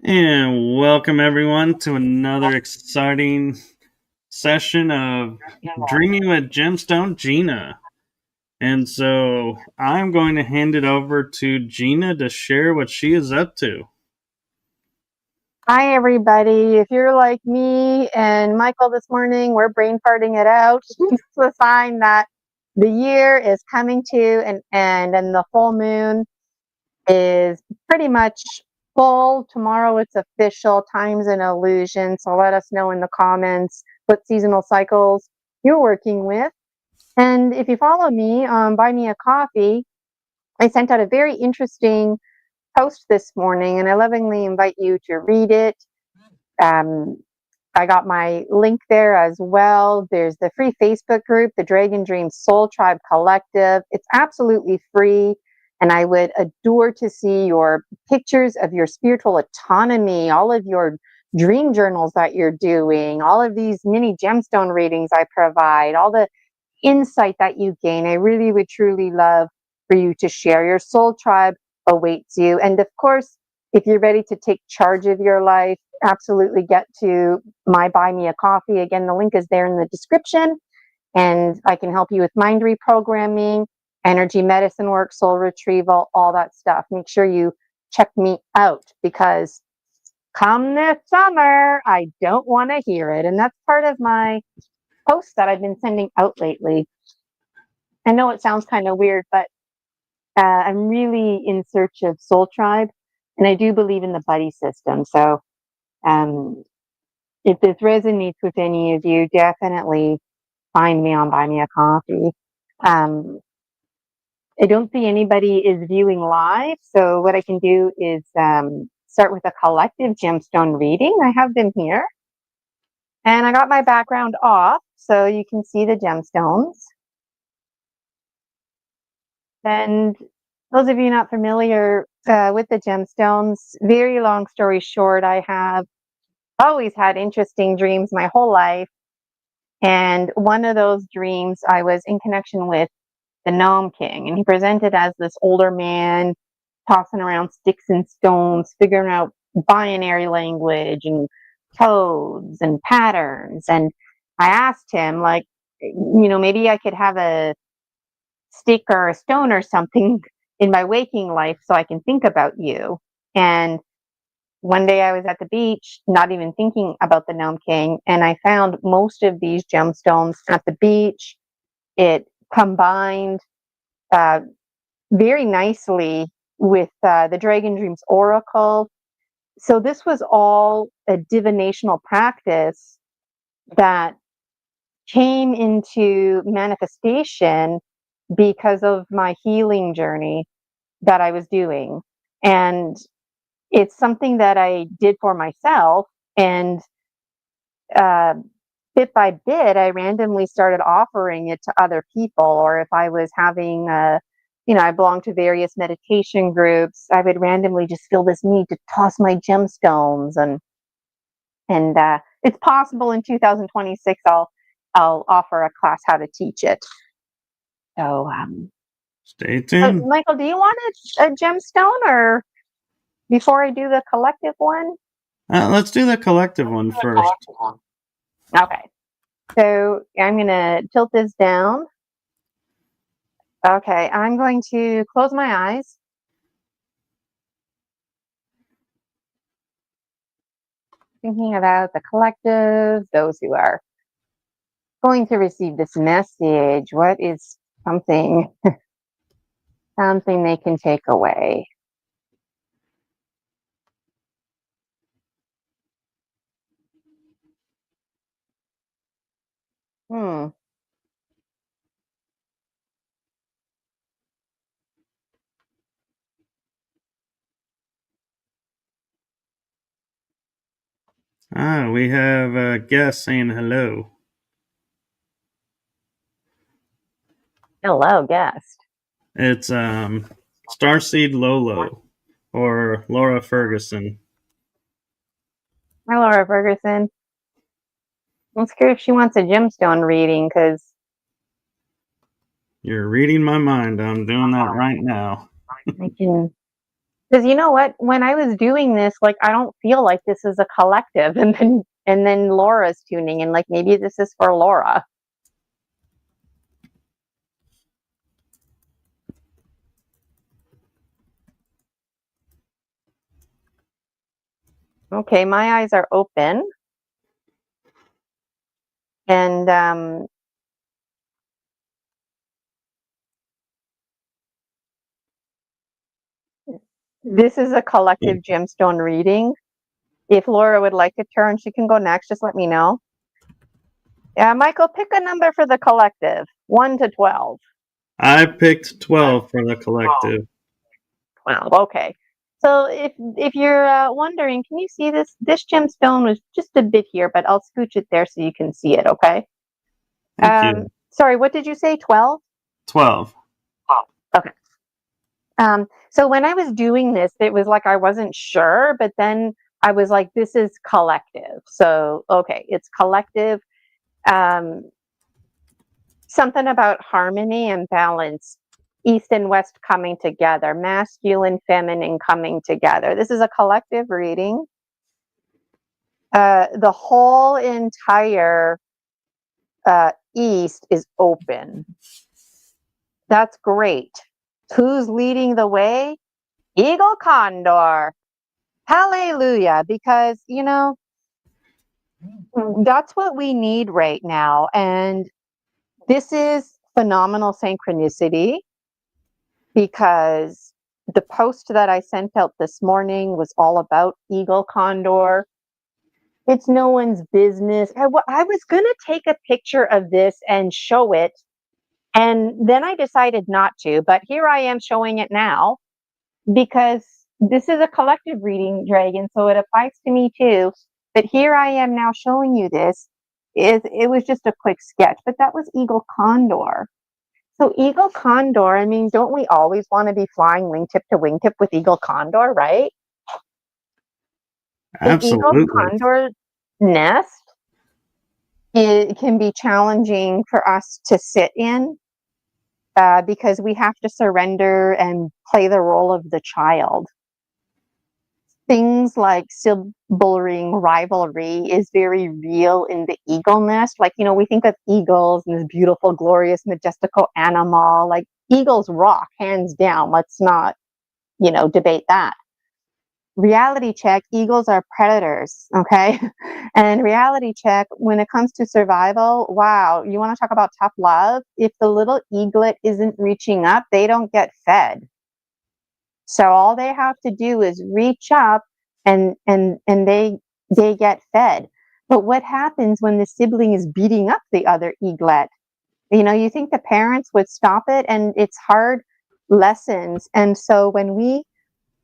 And welcome everyone to another exciting session of Dreaming with Gemstone Gina. And so I'm going to hand it over to Gina to share what she is up to. Hi, everybody. If you're like me and Michael this morning, we're brain farting it out. It's a sign that the year is coming to an end and the full moon is pretty much full. Tomorrow it's official. Time's an illusion. So let us know in the comments what seasonal cycles you're working with. And if you follow me on Buy Me a Coffee, I sent out a very interesting post this morning and I lovingly invite you to read it. I got my link there as well. There's the free Facebook group, the Dragon Dream Soul Tribe Collective. It's absolutely free. And I would adore to see your pictures of your spiritual autonomy, all of your dream journals that you're doing, all of these mini gemstone readings I provide, all the insight that you gain. I really would truly love for you to share. Your soul tribe awaits you. And of course, if you're ready to take charge of your life, absolutely get to my Buy Me a Coffee. Again, the link is there in the description. And I can help you with mind reprogramming, energy medicine work, soul retrieval, all that stuff. Make sure you check me out because come this summer, I don't want to hear it. And that's part of my posts that I've been sending out lately. I know it sounds kind of weird, but I'm really in search of soul tribe, and I do believe in the buddy system. So if this resonates with any of you, definitely find me on Buy Me a Coffee. I don't see anybody is viewing live, so what I can do is start with a collective gemstone reading. I have them here, and I got my background off so you can see the gemstones. And those of you not familiar with the gemstones, very long story short, I have always had interesting dreams my whole life. And one of those dreams, I was in connection with the Gnome King, and he presented as this older man tossing around sticks and stones, figuring out binary language and codes and patterns. And I asked him, like, maybe I could have a stick or a stone or something in my waking life so I can think about you. And one day I was at the beach, not even thinking about the Gnome King, and I found most of these gemstones at the beach. It combined very nicely with the Dragon Dreams Oracle. So this was all a divinational practice that came into manifestation because of my healing journey that I was doing. And it's something that I did for myself. And bit by bit, I randomly started offering it to other people. Or if I was having I belong to various meditation groups, I would randomly just feel this need to toss my gemstones. And it's possible in 2026 I'll offer a class how to teach it. So Stay tuned. Michael, do you want a gemstone, or before I do the collective one? Let's do the collective one first. Okay. So I'm going to tilt this down. Okay, I'm going to close my eyes. Thinking about the collective, those who are going to receive this message. What is something they can take away? We have a guest saying hello. Hello, guest. It's Starseed Lolo or Laura Ferguson. Hi, Laura Ferguson. Let's hear if she wants a gemstone reading, because You're reading my mind. I'm doing that right now. I can Because you know what? When I was doing this, like, I don't feel like this is a collective. And then Laura's tuning in, like, maybe this is for Laura. Okay, my eyes are open. And this is a collective gemstone reading. If Laura would like a turn, she can go next. Just let me know. Yeah, Michael, pick a number for the collective, 1 to 12. I picked 12 for the collective. 12. Okay. So if you're wondering, can you see this? This gemstone was just a bit here, but I'll scooch it there so you can see it. Okay. Thank you. Sorry, what did you say? 12? 12. Okay. So when I was doing this, it was like I wasn't sure, but then I was like, this is collective. So, okay, it's collective. Something about harmony and balance, east and west coming together, masculine, feminine coming together. This is a collective reading. The whole entire east is open. That's great. Who's leading the way? Eagle Condor. Hallelujah. Because, you know, that's what we need right now. And this is phenomenal synchronicity, because the post that I sent out this morning was all about Eagle Condor. It's no one's business. I was going to take a picture of this and show it, and then I decided not to. But here I am showing it now, because this is a collective reading, Dragon, so it applies to me too. But here I am now showing you this. It was just a quick sketch, but that was Eagle Condor. So Eagle Condor, I mean, don't we always want to be flying wingtip to wingtip with Eagle Condor, right? Absolutely. The Eagle Condor nest, it can be challenging for us to sit in, because we have to surrender and play the role of the child. Things like sibling rivalry is very real in the eagle nest. Like, you know, we think of eagles and this beautiful, glorious, majestical animal. Like, eagles rock, hands down. Let's not, you know, debate that. Reality check, eagles are predators, okay? And reality check, when it comes to survival, wow, you want to talk about tough love? If the little eaglet isn't reaching up, they don't get fed. So all they have to do is reach up, and they get fed. But what happens when the sibling is beating up the other eaglet? You know, you think the parents would stop it, and it's hard lessons. And so when we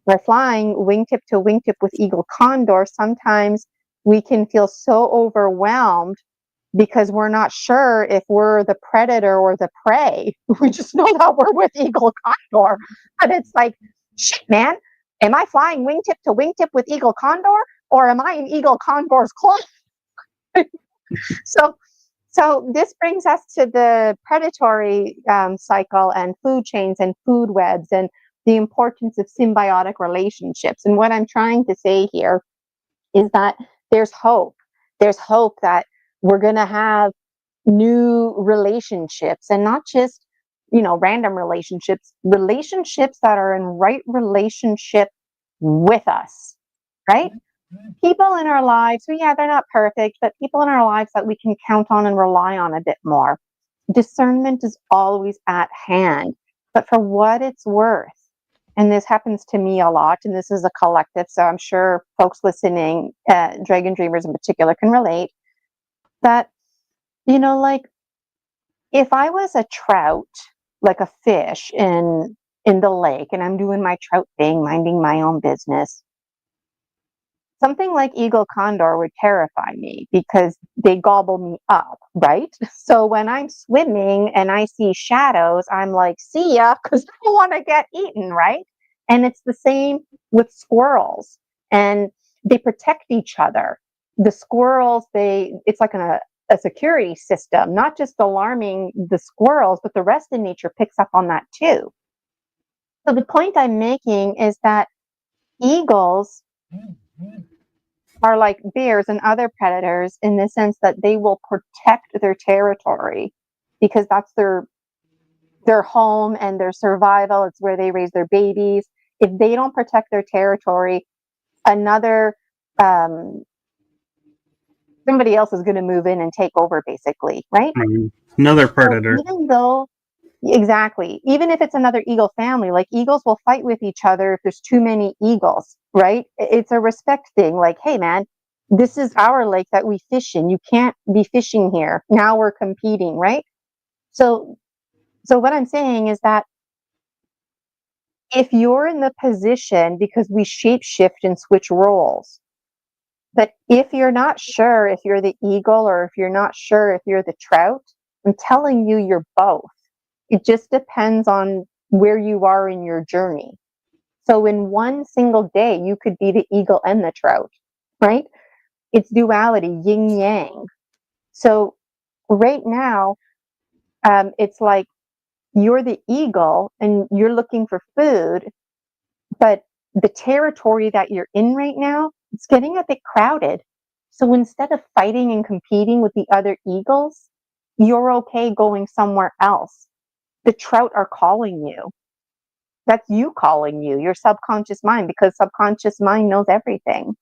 are flying wingtip to wingtip with Eagle Condor, sometimes we can feel so overwhelmed because we're not sure if we're the predator or the prey. We just know that we're with Eagle Condor. But it's like, shit, man, am I flying wingtip to wingtip with Eagle Condor, or am I in Eagle Condor's claw? So this brings us to the predatory cycle and food chains and food webs and the importance of symbiotic relationships. And what I'm trying to say here is that there's hope. There's hope that we're going to have new relationships, and not just, you know, random relationships that are in right relationship with us, right? People in our lives, well, yeah, they're not perfect, but people in our lives that we can count on and rely on a bit more. Discernment is always at hand, but for what it's worth, and this happens to me a lot, and this is a collective, so I'm sure folks listening, Dragon Dreamers in particular, can relate, that, you know, like, if I was a trout, like a fish in the lake, and I'm doing my trout thing, minding my own business, something like Eagle Condor would terrify me because they gobble me up, right? So when I'm swimming and I see shadows, I'm like, see ya, because I don't want to get eaten, right? And it's the same with squirrels, and they protect each other. The squirrels, it's like a security system, not just alarming the squirrels, but the rest of nature picks up on that too. So the point I'm making is that eagles are like bears and other predators in the sense that they will protect their territory because that's their home and their survival. It's where they raise their babies. If they don't protect their territory, another somebody else is going to move in and take over, basically, right? Another predator. So even though, exactly, even if it's another eagle family, like eagles will fight with each other if there's too many eagles, right? It's a respect thing. Like, hey, man, this is our lake that we fish in. You can't be fishing here. Now we're competing, right? So what I'm saying is that if you're in the position, because we shape shift and switch roles, but if you're not sure if you're the eagle or if you're not sure if you're the trout, I'm telling you, you're both. It just depends on where you are in your journey. So in one single day, you could be the eagle and the trout, right? It's duality, yin yang. So right now, it's like you're the eagle and you're looking for food, but the territory that you're in right now, it's getting a bit crowded. So instead of fighting and competing with the other eagles, you're okay going somewhere else. The trout are calling you. That's you calling you, your subconscious mind, because subconscious mind knows everything.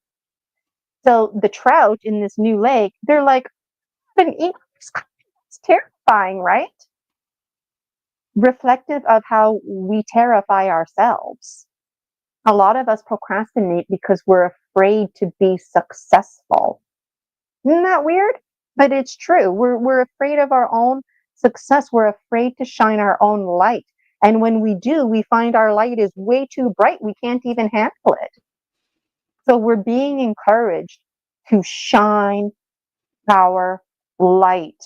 So the trout in this new lake, they're like, an eagle, it's terrifying, right? Reflective of how we terrify ourselves. A lot of us procrastinate because we're afraid to be successful. Isn't that weird? But it's true. We're afraid of our own success. We're afraid to shine our own light. And when we do, we find our light is way too bright. We can't even handle it. So we're being encouraged to shine our light.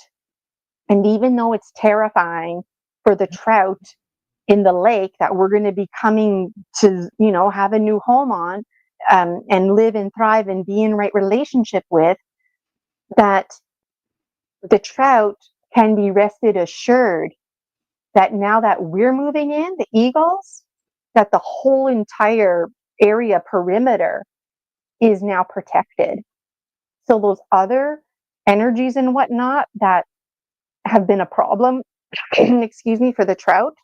And even though it's terrifying for the trout in the lake that we're going to be coming to, have a new home on, and live and thrive and be in right relationship with, that the trout can be rested assured that now that we're moving in, the eagles, that the whole entire area perimeter is now protected. So those other energies and whatnot that have been a problem, excuse me, for the trout,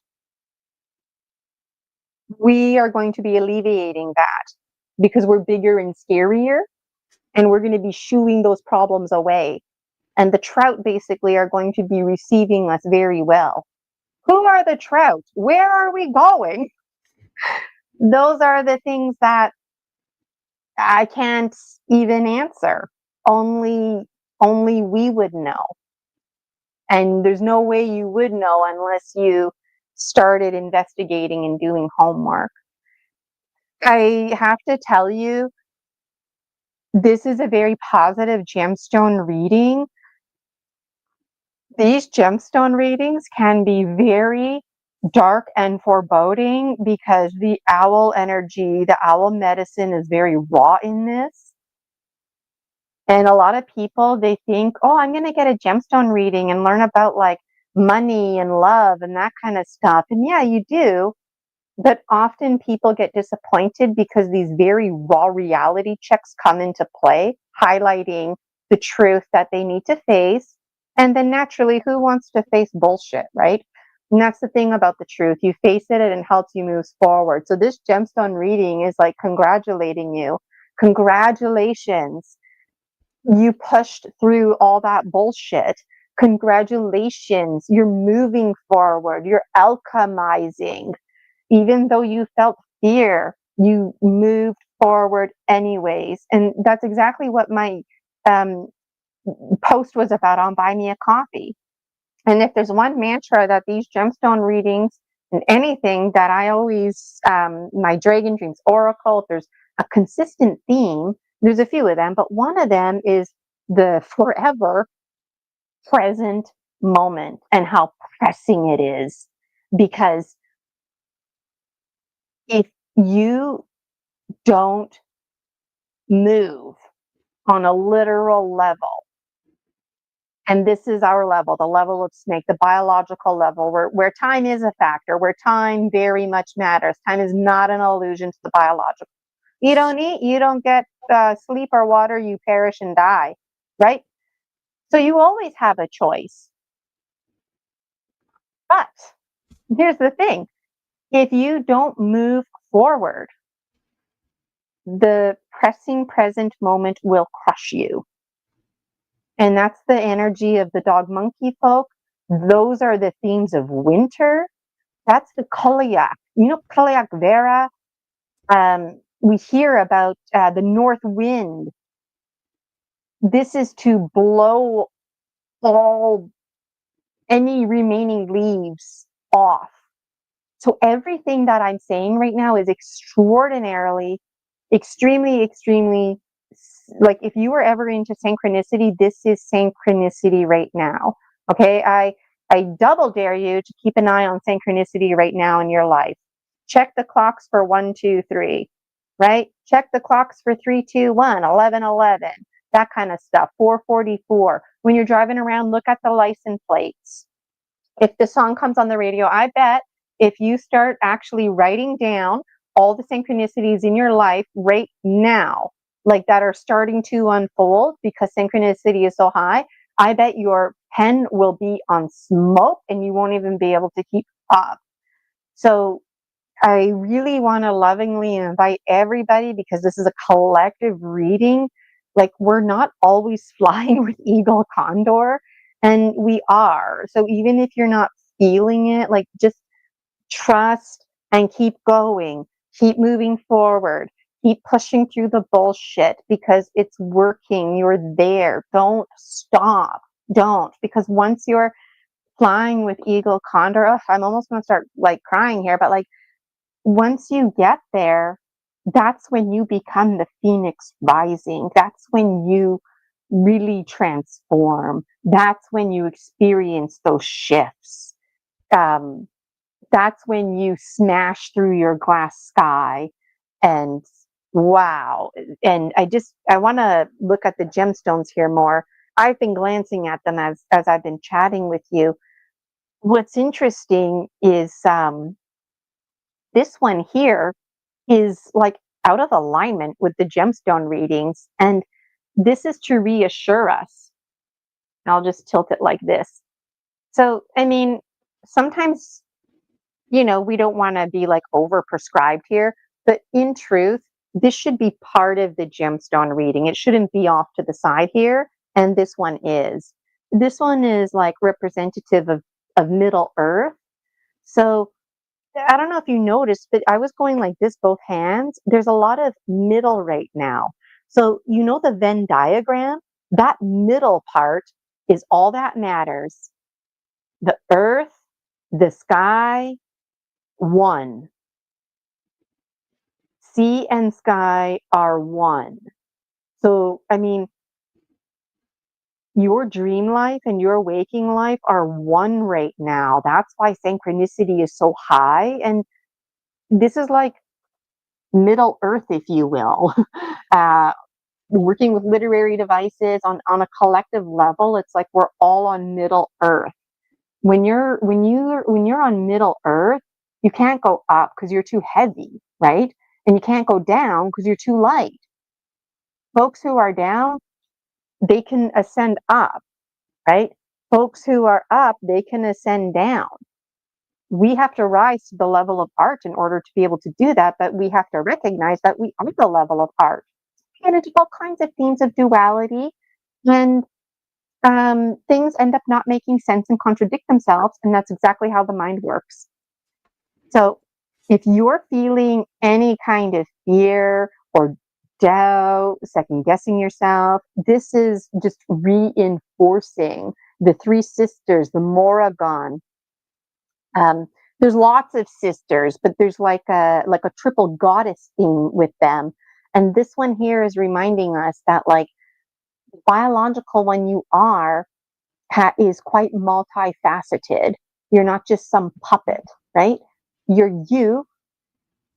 we are going to be alleviating that because we're bigger and scarier, and we're going to be shooing those problems away. And the trout basically are going to be receiving us very well. Who are the trout? Where are we going? Those are the things that I can't even answer. Only we would know. And there's no way you would know unless you started investigating and doing homework. I have to tell you, this is a very positive gemstone reading. These gemstone readings can be very dark and foreboding because the owl energy, the owl medicine is very raw in this. And a lot of people, they think, oh, I'm going to get a gemstone reading and learn about like money and love and that kind of stuff. And yeah, you do. But often people get disappointed because these very raw reality checks come into play, highlighting the truth that they need to face. And then naturally, who wants to face bullshit, right? And that's the thing about the truth. You face it and it helps you move forward. So this gemstone reading is like congratulating you. Congratulations. You pushed through all that bullshit. Congratulations. You're moving forward. You're alchemizing. Even though you felt fear, you moved forward anyways. And that's exactly what my post was about on Buy Me a Coffee. And if there's one mantra that these gemstone readings and anything that I always, my Dragon Dreams Oracle, if there's a consistent theme, there's a few of them, but one of them is the forever present moment and how pressing it is. Because if you don't move on a literal level, and this is our level, the level of snake, the biological level, where time is a factor, where time very much matters. Time is not an illusion to the biological. You don't eat, you don't get sleep or water, you perish and die, right? So you always have a choice. But here's the thing. If you don't move forward, the pressing present moment will crush you. And that's the energy of the dog monkey folk. Those are the themes of winter. That's the Koliak. You know, Koliak Vera. We hear about the north wind. This is to blow any remaining leaves off. So everything that I'm saying right now is extraordinarily, extremely, like if you were ever into synchronicity, this is synchronicity right now. Okay, I double dare you to keep an eye on synchronicity right now in your life. Check the clocks for 1, 2, 3, right? Check the clocks for 3, 2, 1, 11, 11, that kind of stuff. 444. When you're driving around, look at the license plates. If the song comes on the radio, I bet if you start actually writing down all the synchronicities in your life right now, like that are starting to unfold because synchronicity is so high, I bet your pen will be on smoke and you won't even be able to keep up. So I really want to lovingly invite everybody, because this is a collective reading. Like, we're not always flying with Eagle Condor, and we are. So even if you're not feeling it, like, just trust and keep going, keep moving forward, keep pushing through the bullshit because it's working. You're there. Don't stop. Don't, because once you're flying with Eagle Condor, I'm almost going to start like crying here, but like, once you get there, that's when you become the phoenix rising. That's when you really transform. That's when you experience those shifts. That's when you smash through your glass sky and wow. And I want to look at the gemstones here more. I've been glancing at them as I've been chatting with you. What's interesting is this one here is like out of alignment with the gemstone readings. And this is to reassure us. I'll just tilt it like this. So, I mean, sometimes, you know, we don't want to be like over prescribed here, but in truth, this should be part of the gemstone reading. It shouldn't be off to the side here. And this one is. This one is like representative of Middle Earth. So I don't know if you noticed, but I was going like this, both hands. There's a lot of middle right now. So, you know, the Venn diagram, that middle part is all that matters. The earth, the sky, one. Sea and sky are one. So, I mean, your dream life and your waking life are one right now. That's why synchronicity is so high. And this is like Middle Earth, if you will. Working with literary devices on a collective level, it's like we're all on Middle Earth. When you're on Middle Earth, you can't go up because you're too heavy, right? And you can't go down because you're too light. Folks who are down, they can ascend up, right? Folks who are up, they can ascend down. We have to rise to the level of art in order to be able to do that, but we have to recognize that we are the level of art. And it's all kinds of themes of duality, and things end up not making sense and contradict themselves, and that's exactly how the mind works. So if you're feeling any kind of fear or doubt, second guessing yourself, this is just reinforcing the three sisters, the Moragon. There's lots of sisters, but there's like a triple goddess theme with them. And this one here is reminding us that like the biological one you are is quite multifaceted. You're not just some puppet, right? You're you,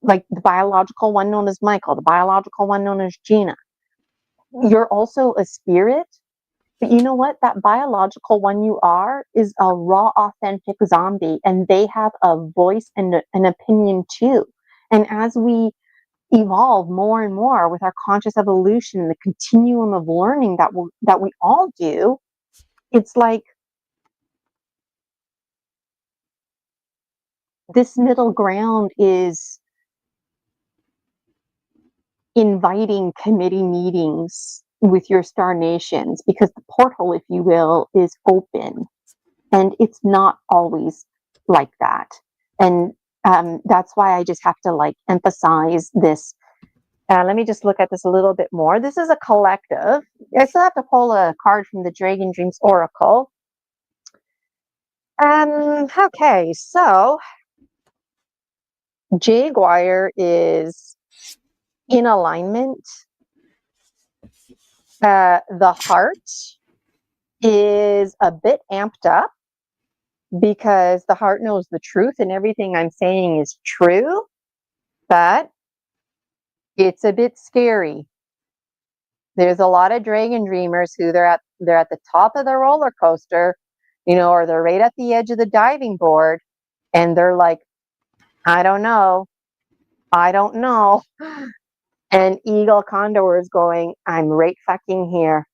like the biological one known as Michael, the biological one known as Gina. You're also a spirit. But you know what? That biological one you are is a raw, authentic zombie, and they have a voice and an opinion too. And as we evolve more and more with our conscious evolution, the continuum of learning that we all do, it's like this middle ground is inviting committee meetings with your star nations, because the portal, if you will, is open, and it's not always like that. And that's why I just have to like emphasize this. Let me just look at this a little bit more. This is a collective. I still have to pull a card from the Dragon Dreams Oracle. Okay, so Jaguar is in alignment. The heart is a bit amped up because the heart knows the truth and everything I'm saying is true, but it's a bit scary. There's a lot of dragon dreamers who they're at the top of the roller coaster, or they're right at the edge of the diving board, and they're like, I don't know. And Eagle Condor is going, I'm right fucking here.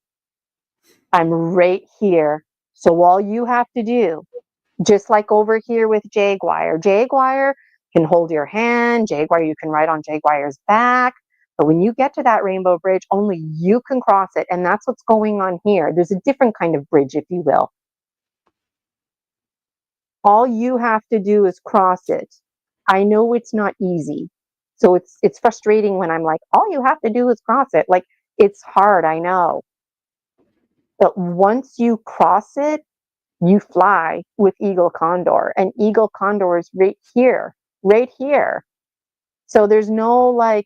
I'm right here. So all you have to do, just like over here with Jaguar can hold your hand. Jaguar, you can ride on Jaguar's back. But when you get to that rainbow bridge, only you can cross it. And that's what's going on here. There's a different kind of bridge, if you will. All you have to do is cross it. I know it's not easy. So it's frustrating when I'm like, all you have to do is cross it. Like, it's hard, I know. But once you cross it, you fly with Eagle Condor. And Eagle Condor is right here. So there's no like,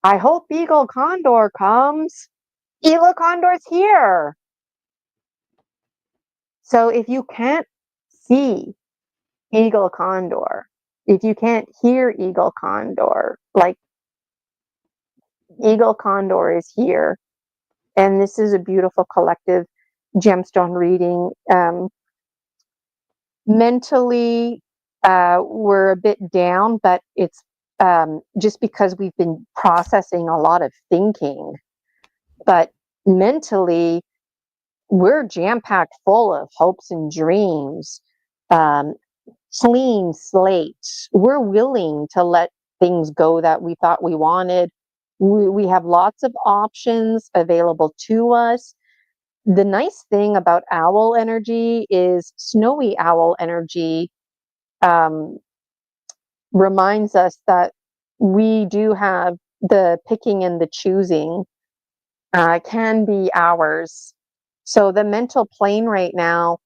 I hope Eagle Condor comes. Eagle Condor's here. So if you can't see Eagle Condor, if you can't hear Eagle Condor, like, Eagle Condor is here. And this is a beautiful collective gemstone reading. Mentally, we're a bit down, but it's just because we've been processing a lot of thinking. But mentally, we're jam-packed full of hopes and dreams. Clean slate. We're willing to let things go that we thought we wanted. We have lots of options available to us. The nice thing about owl energy is snowy owl energy reminds us that we do have the picking and the choosing can be ours. So the mental plane right now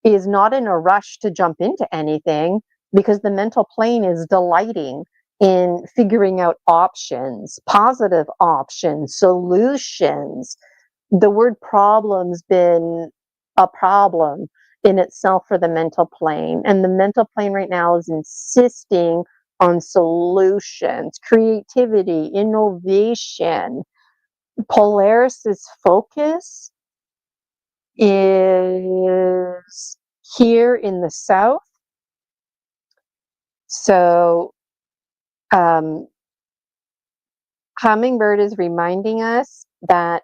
is not in a rush to jump into anything, because the mental plane is delighting in figuring out options, positive options, solutions. The word problem's been a problem in itself for the mental plane. And the mental plane right now is insisting on solutions, creativity, innovation. Polaris's focus is here in the south. So Hummingbird is reminding us that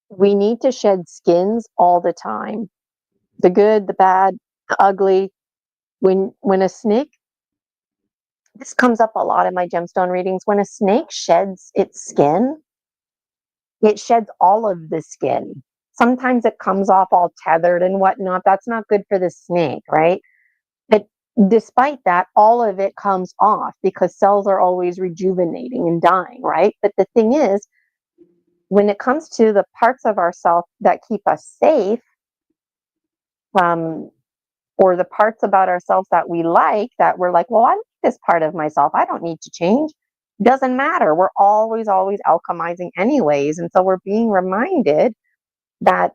we need to shed skins all the time. The good, the bad, the ugly. When a snake, this comes up a lot in my gemstone readings, when a snake sheds its skin, it sheds all of the skin. Sometimes it comes off all tethered and whatnot. That's not good for the snake, right? But despite that, all of it comes off because cells are always rejuvenating and dying, right? But the thing is, when it comes to the parts of ourselves that keep us safe, or the parts about ourselves that we like, that we're like, well, I like this part of myself, I don't need to change. Doesn't matter. We're always alchemizing anyways. And so we're being reminded that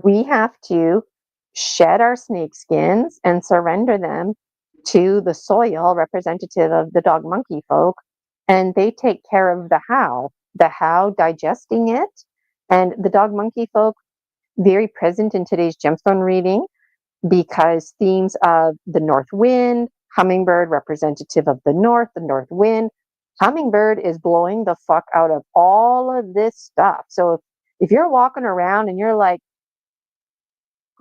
we have to shed our snake skins and surrender them to the soil, representative of the dog monkey folk, and they take care of the how digesting it. And the dog monkey folk, very present in today's gemstone reading, because themes of the north wind, Hummingbird, representative of the north wind. Hummingbird is blowing the fuck out of all of this stuff. So if you're walking around and you're like,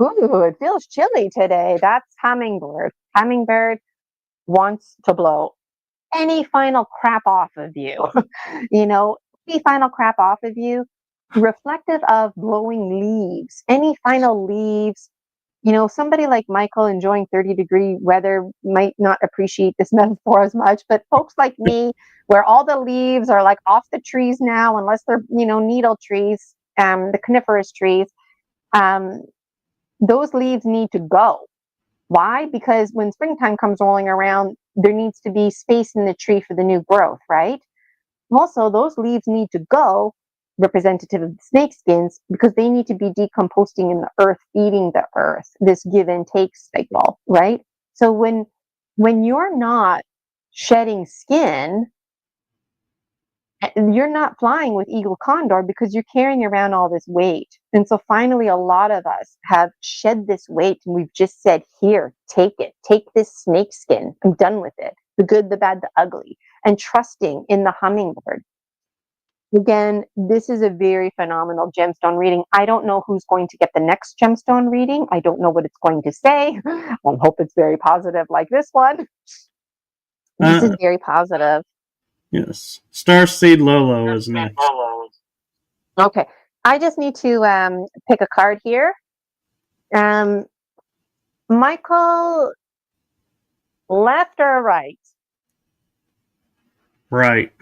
ooh, it feels chilly today, that's hummingbird. Hummingbird wants to blow any final crap off of you. Any final crap off of you, reflective of blowing leaves, any final leaves. Somebody like Michael enjoying 30-degree weather might not appreciate this metaphor as much, but folks like me, where all the leaves are like off the trees now, unless they're, needle trees, the coniferous trees, those leaves need to go. Why? Because when springtime comes rolling around, there needs to be space in the tree for the new growth, right? Also, those leaves need to go, representative of the snake skins, because they need to be decomposing in the earth, eating the earth, this give and take cycle, right? So when you're not shedding skin, you're not flying with eagle condor because you're carrying around all this weight. And so finally, a lot of us have shed this weight and we've just said, here, take it, take this snake skin. I'm done with it. The good, the bad, the ugly, and trusting in the hummingbird. Again, this is a very phenomenal gemstone reading. I don't know who's going to get the next gemstone reading. I don't know what it's going to say. I hope it's very positive like this one. This is very positive. Yes. Starseed Lolo is next. Okay. I just need to pick a card here. Michael, left or right? Right.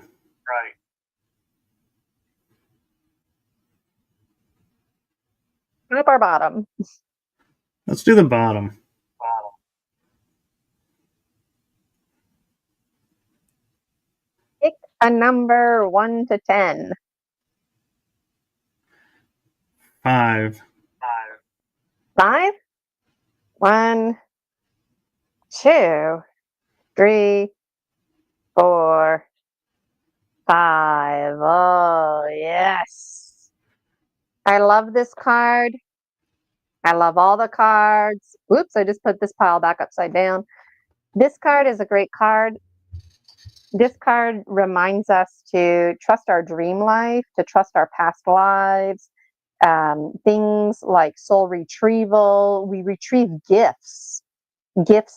Top or bottom? Let's do the bottom. Pick a number 1 to 10. 5. 5? 1, 2, 3, 4, 5. Oh, yes. I love this card. I love all the cards. Oops, I just put this pile back upside down. This card is a great card. This card reminds us to trust our dream life, to trust our past lives, things like soul retrieval. We retrieve gifts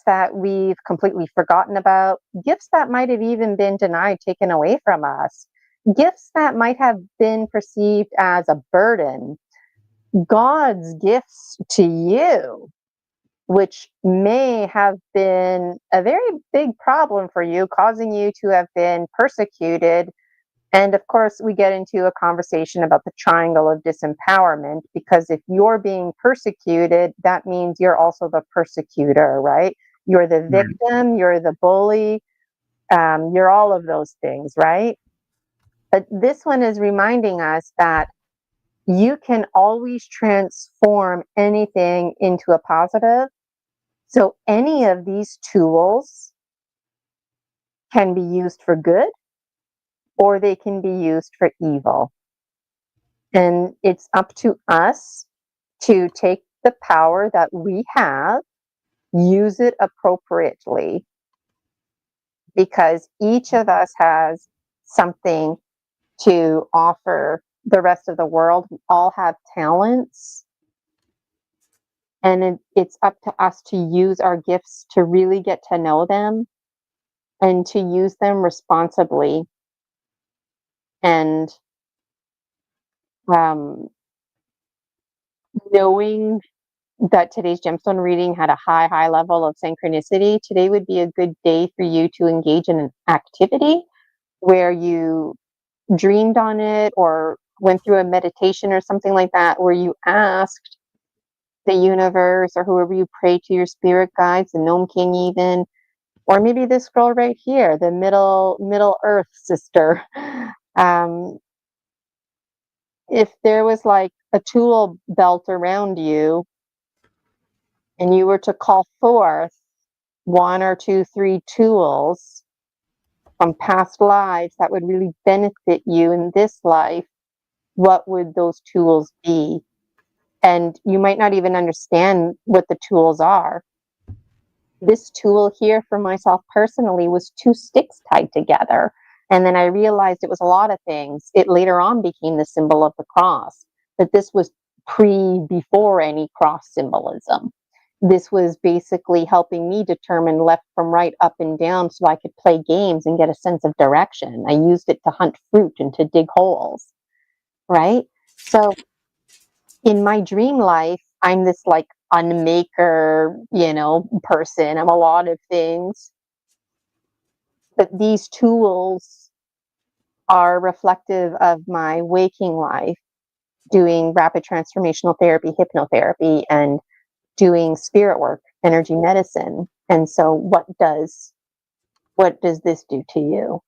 that we've completely forgotten about, gifts that might have even been denied, taken away from us, gifts that might have been perceived as a burden. God's gifts to you, which may have been a very big problem for you, causing you to have been persecuted. And of course, we get into a conversation about the triangle of disempowerment, because if you're being persecuted, that means you're also the persecutor, right? You're the victim, you're the bully, you're all of those things, right? But this one is reminding us that you can always transform anything into a positive. So any of these tools can be used for good, or they can be used for evil. And it's up to us to take the power that we have, use it appropriately, because each of us has something to offer the rest of the world. We all have talents, and it's up to us to use our gifts to really get to know them and to use them responsibly. And knowing that today's gemstone reading had a high level of synchronicity, today would be a good day for you to engage in an activity where you dreamed on it or went through a meditation or something like that, where you asked the universe or whoever you pray to, your spirit guides, the gnome king even, or maybe this girl right here, the middle earth sister. If there was like a tool belt around you and you were to call forth 1 or 2, 3 tools from past lives that would really benefit you in this life, what would those tools be? And you might not even understand what the tools are. this tool here for myself personally was 2 sticks tied together. And then I realized it was a lot of things. It later on became the symbol of the cross, but this was before any cross symbolism. This was basically helping me determine left from right, up and down, so I could play games and get a sense of direction. I used it to hunt fruit and to dig holes, right? So in my dream life, I'm this like unmaker, person. I'm a lot of things. But these tools are reflective of my waking life, doing rapid transformational therapy, hypnotherapy, and doing spirit work, energy medicine. And so what does this do to you?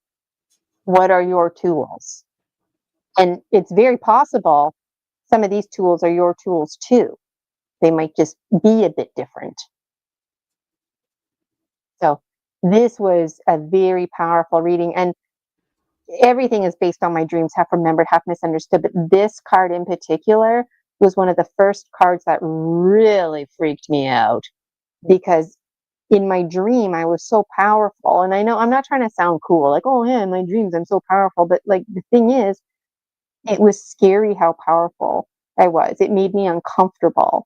What are your tools? And it's very possible some of these tools are your tools too. They might just be a bit different. So this was a very powerful reading, and everything is based on my dreams, half remembered, half misunderstood. But this card in particular was one of the first cards that really freaked me out, because in my dream I was so powerful. And I know I'm not trying to sound cool, like, oh yeah, in my dreams I'm so powerful. But like, the thing is, it was scary how powerful I was. It made me uncomfortable.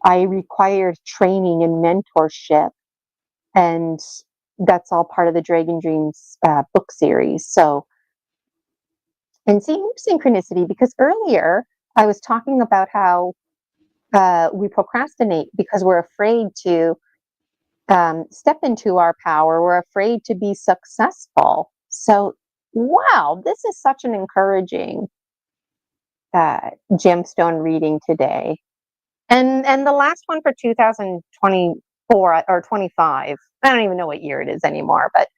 I required training and mentorship, and that's all part of the Dragon Dreams book series. So, and see, synchronicity, because earlier I was talking about how we procrastinate because we're afraid to step into our power. We're afraid to be successful. So, wow, this is such an encouraging gemstone reading today. And the last one for 2024 or 25. I don't even know what year it is anymore, but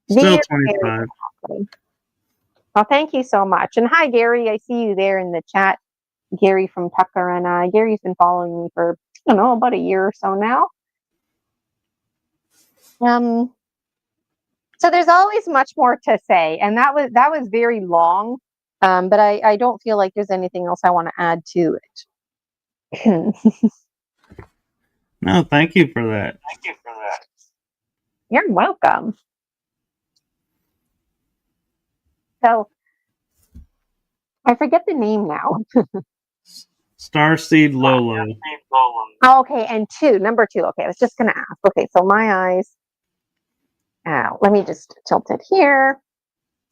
Still very, 25. very well, thank you so much. And hi, Gary. I see you there in the chat. Gary from Tucker, and Gary's been following me for, I don't know, about a year or so now. So there's always much more to say, and that was very long, but I don't feel like there's anything else I want to add to it. No, thank you for that. You're welcome. So I forget the name now. Starseed Lolo. Okay, and number two. Okay, I was just gonna ask. Okay, so my eyes. Let me just tilt it here.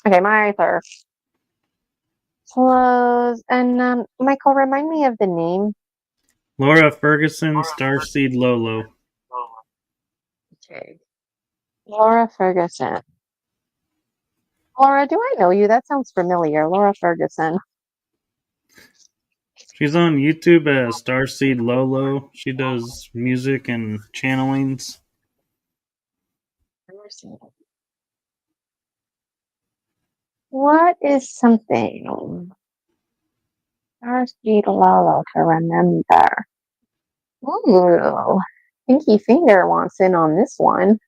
Okay, my eyes are closed. And Michael, remind me of the name. Laura Ferguson, Starseed Lolo. Okay. Laura Ferguson. Laura, do I know you? That sounds familiar. Laura Ferguson. She's on YouTube as Starseed Lolo. She does music and channelings. What is something Starseed Lolo to remember? Ooh, Pinky Finger wants in on this one.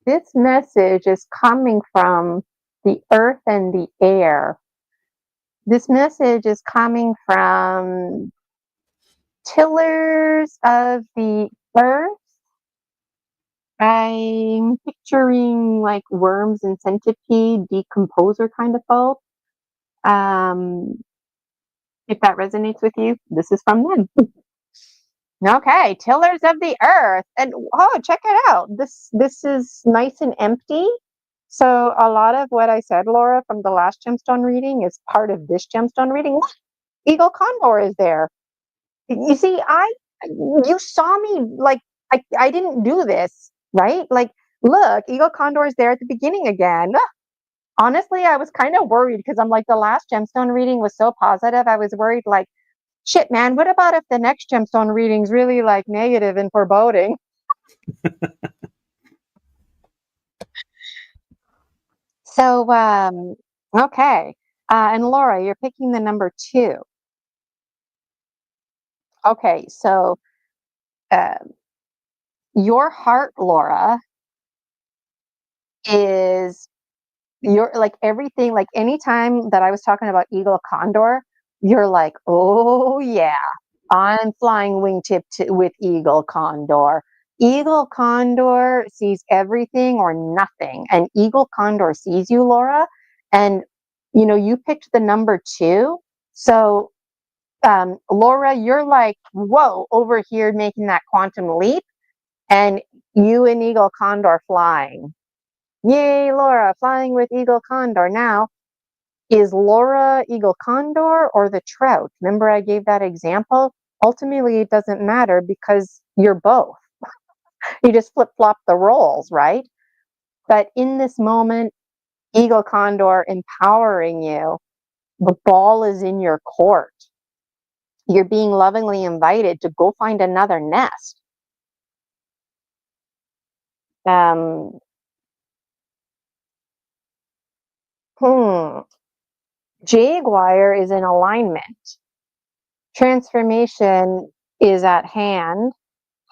This message is coming from the earth and the air. This message is coming from tillers of the earth. I'm picturing like worms and centipede, decomposer kind of folk. If that resonates with you, this is from them. Okay, tillers of the earth. And oh, check it out. This is nice and empty. So a lot of what I said, Laura, from the last gemstone reading is part of this gemstone reading. Eagle Condor is there. You see, you saw me like I didn't do this, right? Like, look, Eagle Condor is there at the beginning again. Honestly, I was kind of worried because I'm like, the last gemstone reading was so positive. I was worried, like, shit, man, what about if the next gemstone reading's really like negative and foreboding? So, okay. And Laura, you're picking the number 2. Okay, so your heart, Laura, is your like everything. Like anytime that I was talking about Eagle Condor, you're like, oh yeah, I'm flying wingtip with eagle condor. Eagle condor sees everything or nothing, and eagle condor sees you, Laura. And you picked the number 2, so Laura, you're like, whoa, over here making that quantum leap, and you and eagle condor flying. Yay, Laura, flying with eagle condor. Now, is Laura eagle condor or the trout? Remember I gave that example? Ultimately, it doesn't matter because you're both. You just flip-flop the roles, right? But in this moment, eagle condor empowering you, the ball is in your court. You're being lovingly invited to go find another nest. Jaguar is in alignment. Transformation is at hand.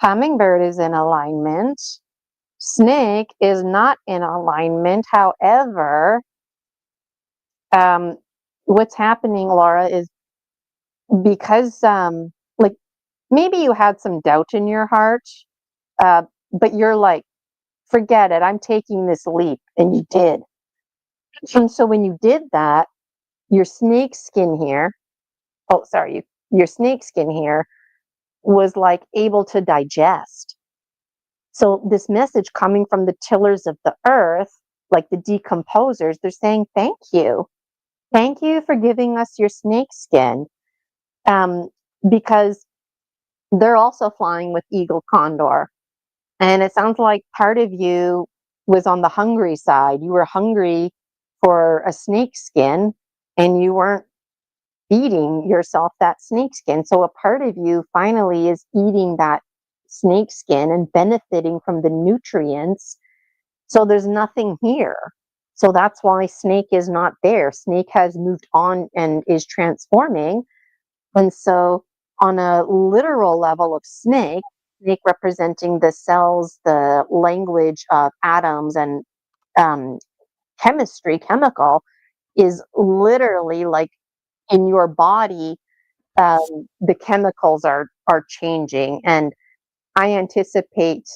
Hummingbird is in alignment. Snake is not in alignment. However, what's happening, Laura, is because like maybe you had some doubt in your heart, but you're like, forget it, I'm taking this leap, and you did. And so when you did that, your snake skin here, your snake skin here was like able to digest. So this message coming from the tillers of the earth, like the decomposers, they're saying, thank you. Thank you for giving us your snake skin. Because they're also flying with eagle condor. And it sounds like part of you was on the hungry side. You were hungry for a snake skin, and you weren't feeding yourself that snake skin. So a part of you finally is eating that snake skin and benefiting from the nutrients. So there's nothing here. So that's why snake is not there. Snake has moved on and is transforming. And so on a literal level of snake representing the cells, the language of atoms and chemical, is literally like in your body, the chemicals are changing. And I anticipate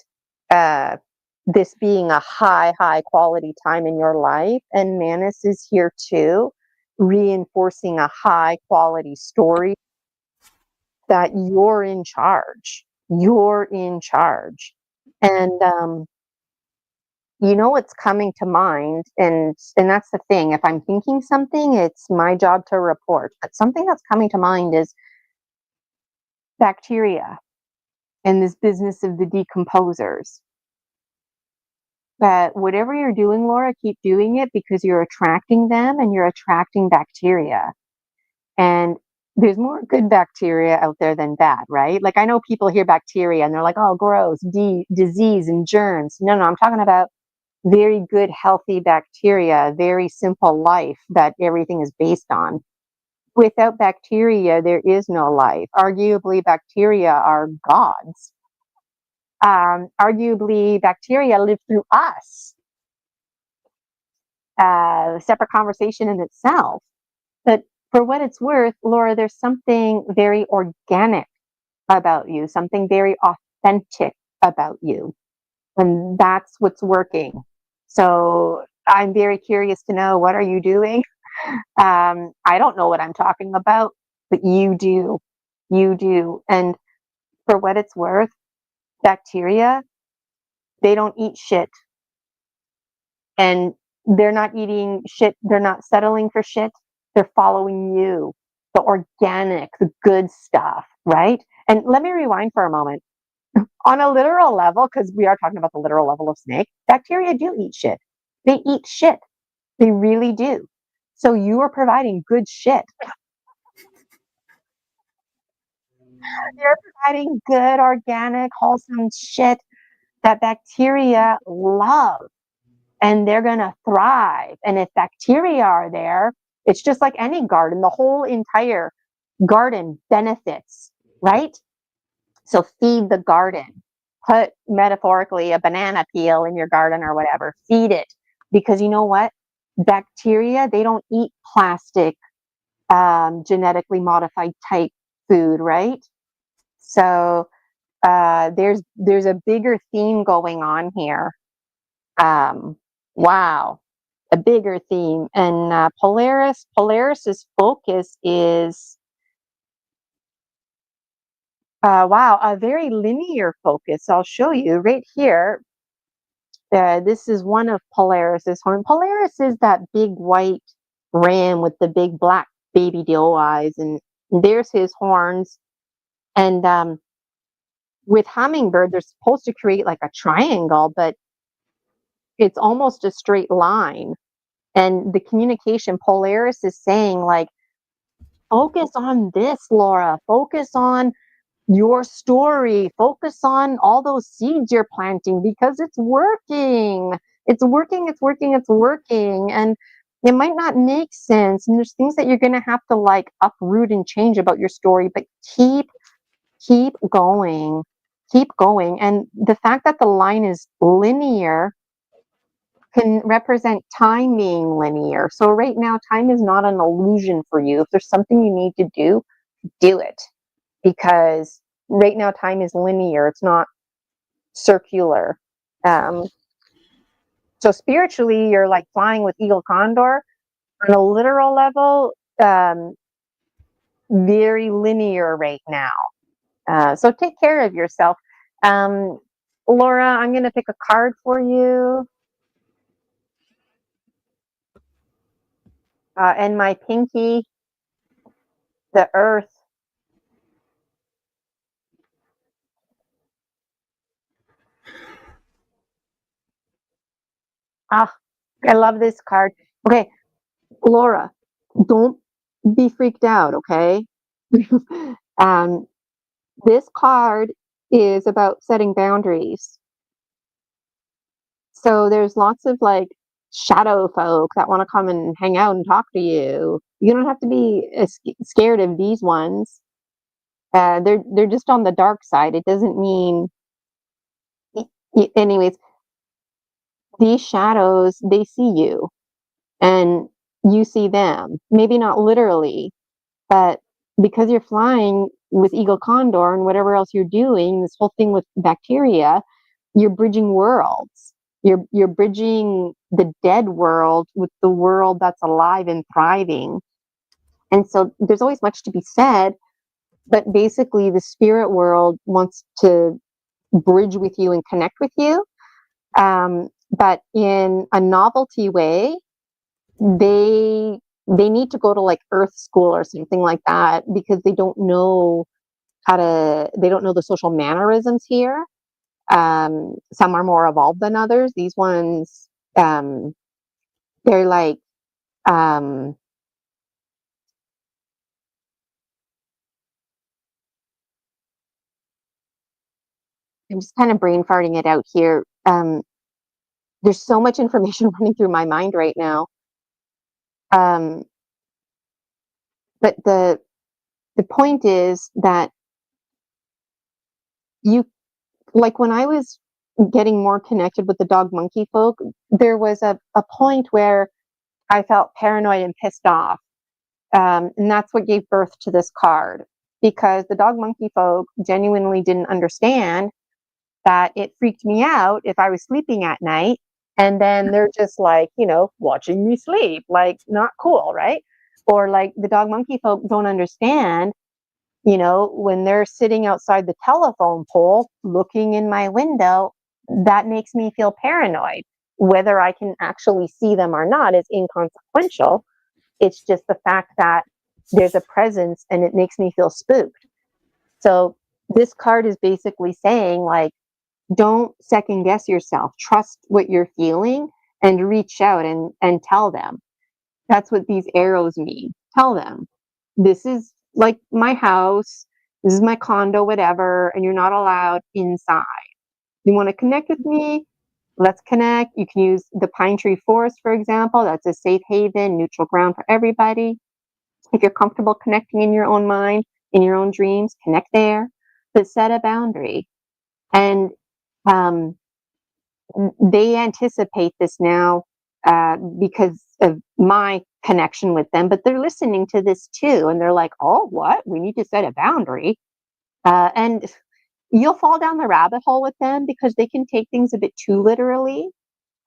this being a high quality time in your life. And Manus is here too, reinforcing a high quality story that you're in charge. You're in charge. And what's coming to mind, and that's the thing. If I'm thinking something, it's my job to report. But something that's coming to mind is bacteria and this business of the decomposers. That whatever you're doing, Laura, keep doing it, because you're attracting them and you're attracting bacteria. And there's more good bacteria out there than bad, right? Like I know people hear bacteria and they're like, oh, gross, disease and germs. No, I'm talking about very good, healthy bacteria, very simple life that everything is based on. Without bacteria, there is no life. Arguably, bacteria are gods. Arguably, bacteria live through us. Separate conversation in itself. But for what it's worth, Laura, there's something very organic about you, something very authentic about you. And that's what's working. So I'm very curious to know, what are you doing? I don't know what I'm talking about, but you do. You do. And for what it's worth, bacteria, they don't eat shit. And they're not eating shit. They're not settling for shit. They're following you, the organic, the good stuff, right? And let me rewind for a moment. On a literal level, because we are talking about the literal level of snake, bacteria do eat shit. They eat shit. They really do. So you are providing good shit. You're providing good, organic, wholesome shit that bacteria love. And they're going to thrive. And if bacteria are there, it's just like any garden. The whole entire garden benefits, right? So feed the garden. Put, metaphorically, a banana peel in your garden or whatever. Feed it. Because you know what? Bacteria, they don't eat plastic genetically modified type food, right? So there's a bigger theme going on here. Wow, a bigger theme. And Polaris's focus is wow, a very linear focus. I'll show you right here. This is one of Polaris's horn. Polaris is that big white ram with the big black baby doe eyes, and there's his horns. And with hummingbird, they're supposed to create like a triangle, but it's almost a straight line. And the communication, Polaris is saying like, focus on this, Laura. Focus on your story. Focus on all those seeds you're planting because it's working. It's working, it's working, it's working. And it might not make sense. And there's things that you're going to have to like uproot and change about your story, but keep going. Keep going. And the fact that the line is linear can represent time being linear. So right now, time is not an illusion for you. If there's something you need to do it. Because right now, time is linear. It's not circular. So spiritually, you're like flying with eagle condor. On a literal level, very linear right now. So take care of yourself. Laura, I'm going to pick a card for you. And my pinky, the earth. Ah, I love this card. Okay, Laura, don't be freaked out, okay? This card is about setting boundaries. So there's lots of like shadow folk that want to come and hang out and talk to you. You don't have to be scared of these ones. They're just on the dark side. It doesn't mean, anyways. These shadows, they see you, and you see them. Maybe not literally, but because you're flying with eagle condor and whatever else you're doing, this whole thing with bacteria, you're bridging worlds. You're bridging the dead world with the world that's alive and thriving. And so there's always much to be said, but basically the spirit world wants to bridge with you and connect with you. But in a novelty way, they need to go to like earth school or something like that because they don't know they don't know the social mannerisms here. Some are more evolved than others. These ones, they're like, I'm just kind of brain farting it out here. There's so much information running through my mind right now. But the point is that you, like when I was getting more connected with the dog monkey folk, there was a point where I felt paranoid and pissed off. And that's what gave birth to this card, because the dog monkey folk genuinely didn't understand that it freaked me out if I was sleeping at night. And then they're just like, watching me sleep, like not cool, right? Or like the dog monkey folk don't understand, when they're sitting outside the telephone pole looking in my window, that makes me feel paranoid. Whether I can actually see them or not is inconsequential. It's just the fact that there's a presence and it makes me feel spooked. So this card is basically saying, like, don't second guess yourself. Trust what you're feeling and reach out and tell them. That's what these arrows mean. Tell them, this is like my house, this is my condo, whatever, and you're not allowed inside. You want to connect with me? Let's connect. You can use the pine tree forest, for example. That's a safe haven, neutral ground for everybody. If you're comfortable connecting in your own mind, in your own dreams, connect there, but set a boundary. And they anticipate this now because my connection with them, but they're listening to this too, and they're like, oh, what? We need to set a boundary. And you'll fall down the rabbit hole with them because they can take things a bit too literally.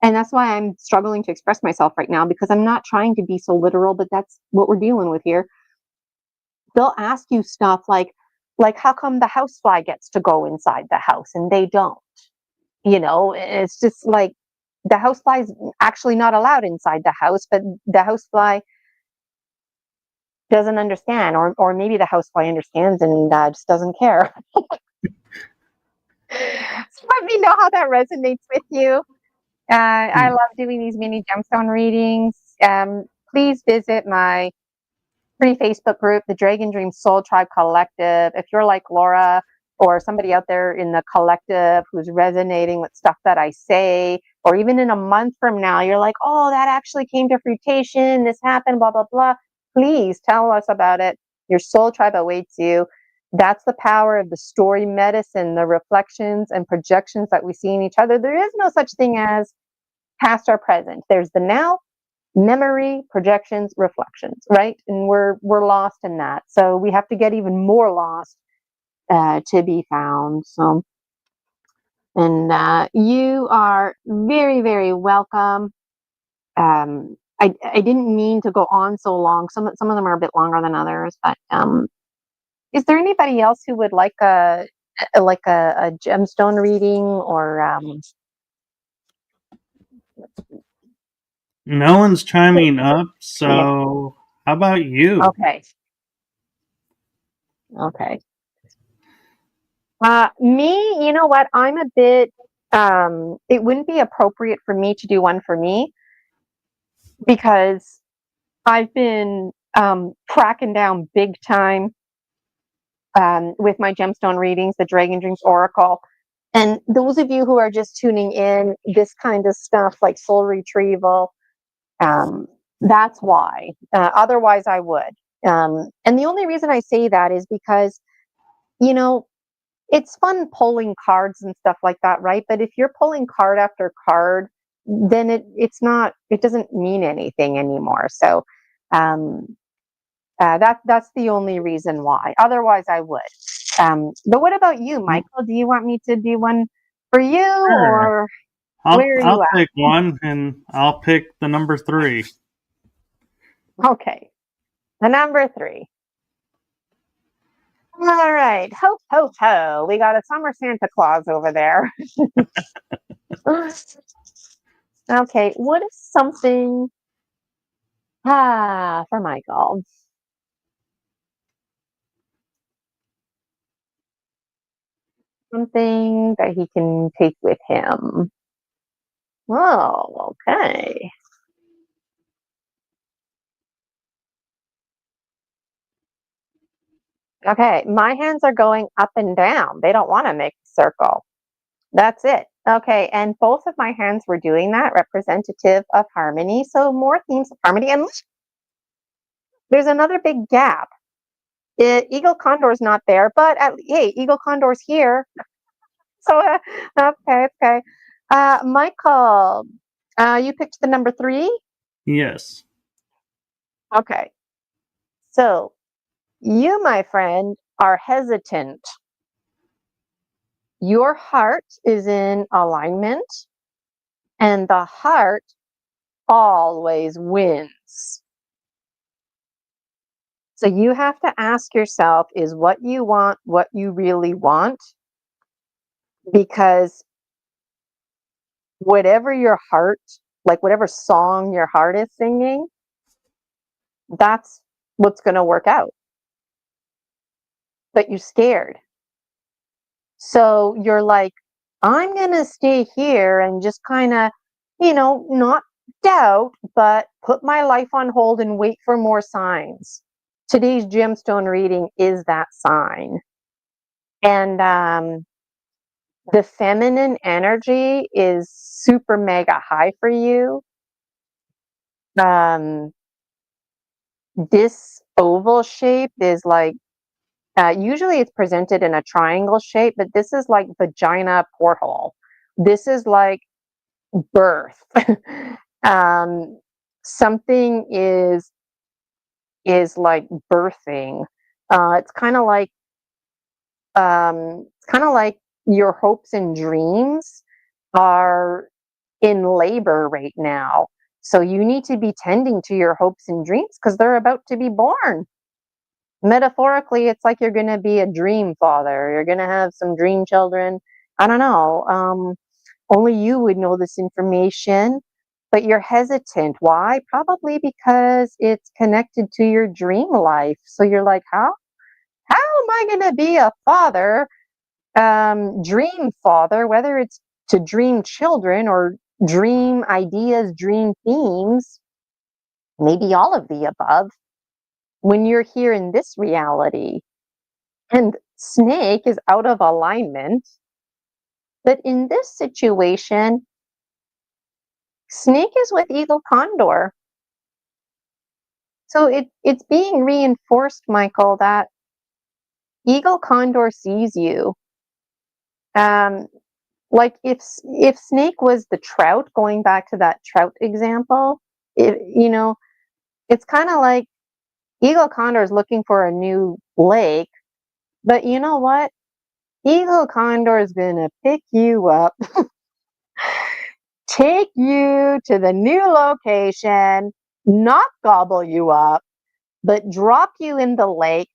And that's why I'm struggling to express myself right now, because I'm not trying to be so literal, but that's what we're dealing with here. They'll ask you stuff like how come the housefly gets to go inside the house and they don't? It's just like the housefly is actually not allowed inside the house, but the housefly doesn't understand, or maybe the housefly understands and just doesn't care. So let me know how that resonates with you. I love doing these mini gemstone readings. Please visit my free Facebook group, the Dragon Dream Soul Tribe Collective. If you're like Laura or somebody out there in the collective who's resonating with stuff that I say, or even in a month from now, you're like, oh, that actually came to fruition, this happened, blah, blah, blah. Please tell us about it. Your soul tribe awaits you. That's the power of the story medicine, the reflections and projections that we see in each other. There is no such thing as past or present. There's the now, memory, projections, reflections, right? And we're lost in that. So we have to get even more lost to be found. So, and you are very, very welcome. I didn't mean to go on so long. Some of them are a bit longer than others, but is there anybody else who would like a gemstone reading, or No one's chiming up, so how about you? Okay. Me, you know what? I'm a bit, it wouldn't be appropriate for me to do one for me, because I've been cracking down big time with my gemstone readings, the Dragon Dreams Oracle. And those of you who are just tuning in, this kind of stuff like soul retrieval, that's why. Otherwise, I would. And the only reason I say that is because, it's fun pulling cards and stuff like that, right? But if you're pulling card after card, then it doesn't mean anything anymore. So that's the only reason why. Otherwise, I would. But what about you, Michael? Do you want me to do one for you, Sure. or where are you I'll at? pick one, and I'll pick the number 3. Okay, the number 3. All right, ho ho ho! We got a summer Santa Claus over there. Okay, what is something for Michael? Something that he can take with him. Oh, okay. Okay, my hands are going up and down. They don't want to make a circle. That's it. Okay, and both of my hands were doing that, representative of harmony. So more themes of harmony. And there's another big gap. Eagle Condor's not there, but hey, Eagle Condor's here. So, okay. Michael, you picked the number 3? Yes. Okay. So, you, my friend, are hesitant. Your heart is in alignment, and the heart always wins. So you have to ask yourself, is what you want what you really want? Because whatever your heart, like whatever song your heart is singing, that's what's going to work out. But you're scared. So you're like, I'm going to stay here and just kind of, not doubt, but put my life on hold and wait for more signs. Today's gemstone reading is that sign. And the feminine energy is super mega high for you. This oval shape is like, usually it's presented in a triangle shape, but this is like vagina porthole. This is like birth. something is like birthing. It's kind of like your hopes and dreams are in labor right now. So you need to be tending to your hopes and dreams because they're about to be born. Metaphorically, it's like you're going to be a dream father. You're going to have some dream children. I don't know. Only you would know this information, but you're hesitant. Why? Probably because it's connected to your dream life. So you're like, how am I going to be a father, dream father, whether it's to dream children or dream ideas, dream themes, maybe all of the above, when you're here in this reality? And snake is out of alignment. But in this situation, snake is with eagle condor. So it's being reinforced, Michael, that eagle condor sees you. Like if snake was the trout, going back to that trout example, it's kind of like eagle condor is looking for a new lake, but you know what? Eagle condor is gonna pick you up, take you to the new location, not gobble you up, but drop you in the lake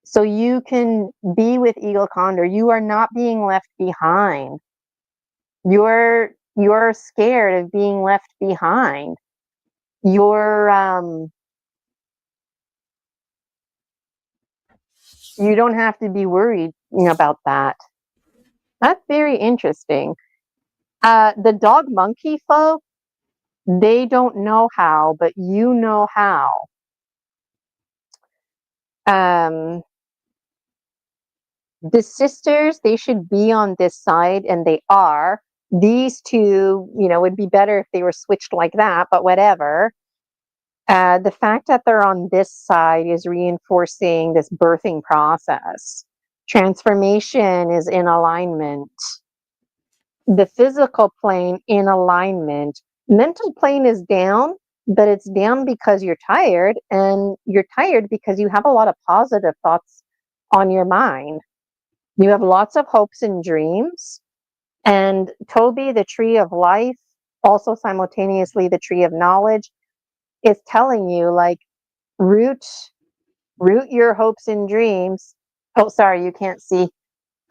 so you can be with eagle condor. You are not being left behind. You're scared of being left behind. You're you don't have to be worried about that. That's very interesting. The dog monkey folk, they don't know how, but you know how. The sisters, they should be on this side, and they are. These two, would be better if they were switched like that, but whatever. The fact that they're on this side is reinforcing this birthing process. Transformation is in alignment. The physical plane in alignment. Mental plane is down, but it's down because you're tired, and you're tired because you have a lot of positive thoughts on your mind. You have lots of hopes and dreams. And Toby, the tree of life, also simultaneously the tree of knowledge, is telling you, like, root your hopes and dreams. Oh, sorry, you can't see.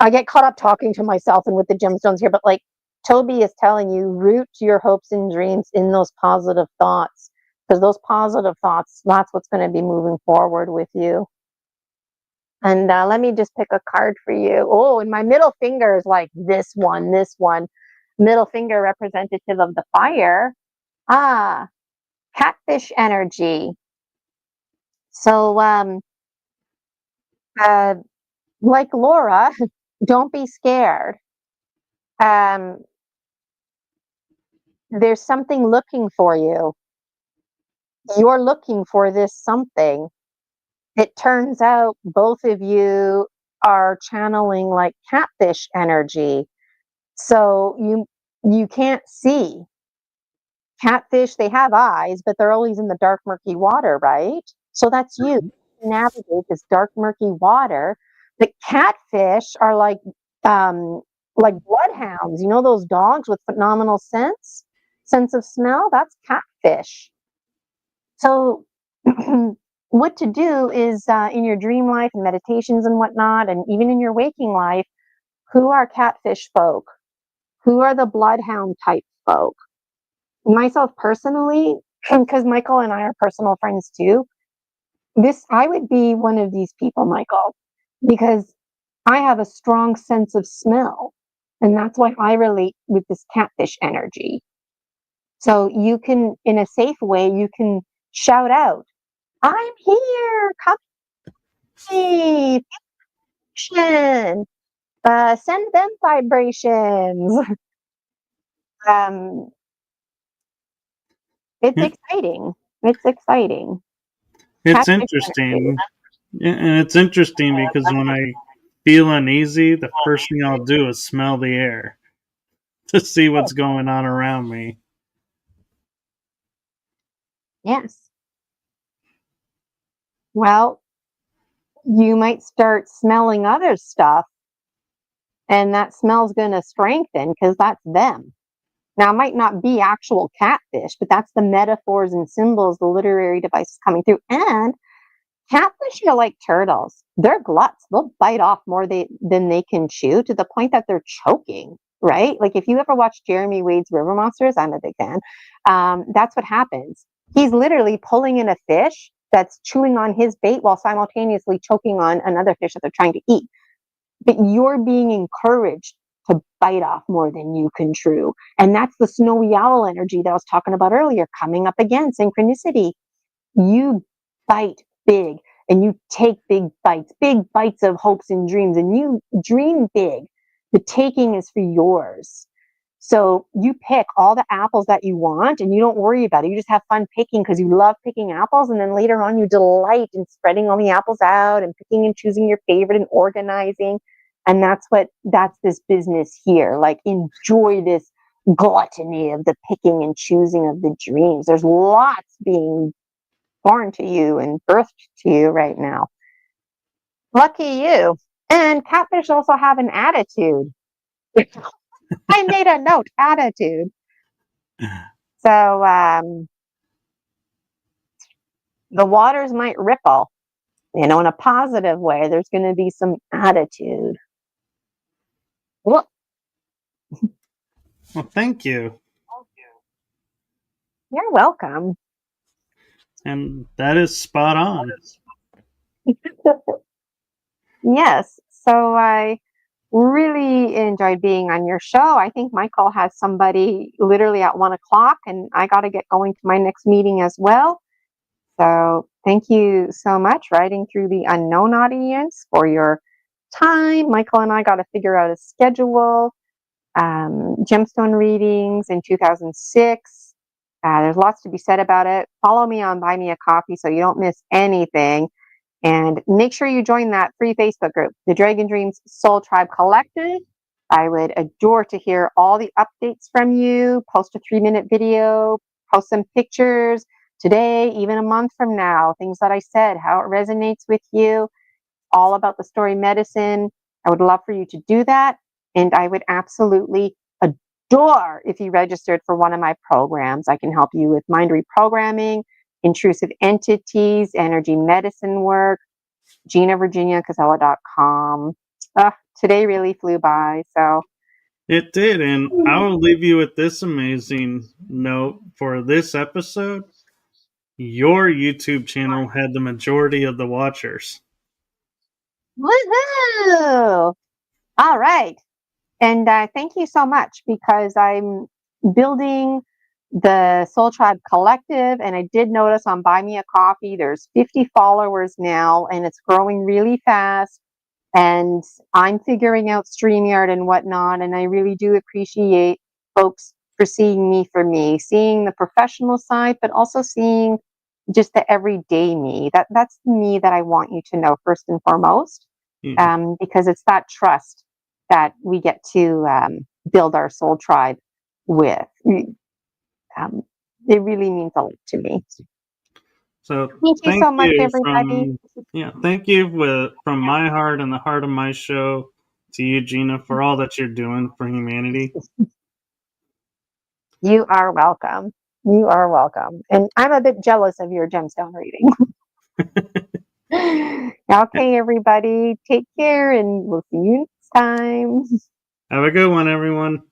I get caught up talking to myself and with the gemstones here, but like Toby is telling you, root your hopes and dreams in those positive thoughts, because those positive thoughts, that's what's going to be moving forward with you. And let me just pick a card for you. Oh, and my middle finger is like this one. Middle finger representative of the fire. Catfish energy. So, like Laura, don't be scared. There's something looking for you. You're looking for this something. It turns out both of you are channeling like catfish energy. So you can't see. Catfish, they have eyes, but they're always in the dark, murky water, right? So that's you. Navigate this dark, murky water. The catfish are like bloodhounds. You know those dogs with phenomenal sense of smell? That's catfish. So what to do is in your dream life and meditations and whatnot, and even in your waking life, who are catfish folk? Who are the bloodhound type folk? Myself personally, because Michael and I are personal friends too, I would be one of these people, Michael, because I have a strong sense of smell, and that's why I relate with this catfish energy. So you can, in a safe way, you can shout out, "I'm here, come see, send them vibrations." um, it's Yeah, exciting. It's exciting. it's Catfish energy. interesting. Yeah, and it's interesting because when I feel uneasy, the first thing I'll do is smell the air to see what's going on around me. Yes. Well, you might start smelling other stuff, and that smell's going to strengthen because that's them. Now, it might not be actual catfish, but that's the metaphors and symbols, the literary devices coming through. And catfish are like turtles. They're gluts. They'll bite off more than they can chew, to the point that they're choking, right? Like if you ever watch Jeremy Wade's River Monsters, I'm a big fan. That's what happens. He's literally pulling in a fish that's chewing on his bait while simultaneously choking on another fish that they're trying to eat. But you're being encouraged to bite off more than you can chew. And that's the snowy owl energy that I was talking about earlier, coming up again, synchronicity. You bite big and you take big bites of hopes and dreams, and you dream big. The taking is for yours. So you pick all the apples that you want and you don't worry about it. You just have fun picking because you love picking apples. And then later on, you delight in spreading all the apples out and picking and choosing your favorite and organizing. And that's this business here. Like, enjoy this gluttony of the picking and choosing of the dreams. There's lots being born to you and birthed to you right now. Lucky you. And catfish also have an attitude. I made a note, attitude. So the waters might ripple, in a positive way. There's going to be some attitude. Well, thank you. You're welcome. And that is spot on. Yes. So I really enjoyed being on your show. I think Michael has somebody literally at 1:00, and I got to get going to my next meeting as well. So thank you so much, Riding Through the Unknown audience, for your time. Michael and I got to figure out a schedule. Gemstone readings in 2006. There's lots to be said about it. Follow me on Buy Me a Coffee so you don't miss anything. And make sure you join that free Facebook group, the Dragon Dreams Soul Tribe Collective. I would adore to hear all the updates from you. Post a 3-minute video, post some pictures today, even a month from now, things that I said, how it resonates with you, all about the story medicine. I would love for you to do that. And I would absolutely adore if you registered for one of my programs. I can help you with mind reprogramming, intrusive entities, energy medicine work. Gina, virginiacasella.com. Today really flew by. So it did. And I will leave you with this amazing note for this episode. Your YouTube channel had the majority of the watchers. Woohoo! All right. And thank you so much, because I'm building the Soul Tribe Collective, and I did notice on Buy Me a Coffee, there's 50 followers now, and it's growing really fast. And I'm figuring out StreamYard and whatnot, and I really do appreciate folks for seeing me for me, seeing the professional side, but also seeing just the everyday me. That's me that I want you to know first and foremost, because it's that trust that we get to build our soul tribe with. It really means a lot to me. So thank you so much, everybody. Thank you from my heart and the heart of my show to you, Gina, for all that you're doing for humanity. You are welcome. You are welcome. And I'm a bit jealous of your gemstone reading. Okay, everybody, take care, and we'll see you next time. Have a good one, everyone.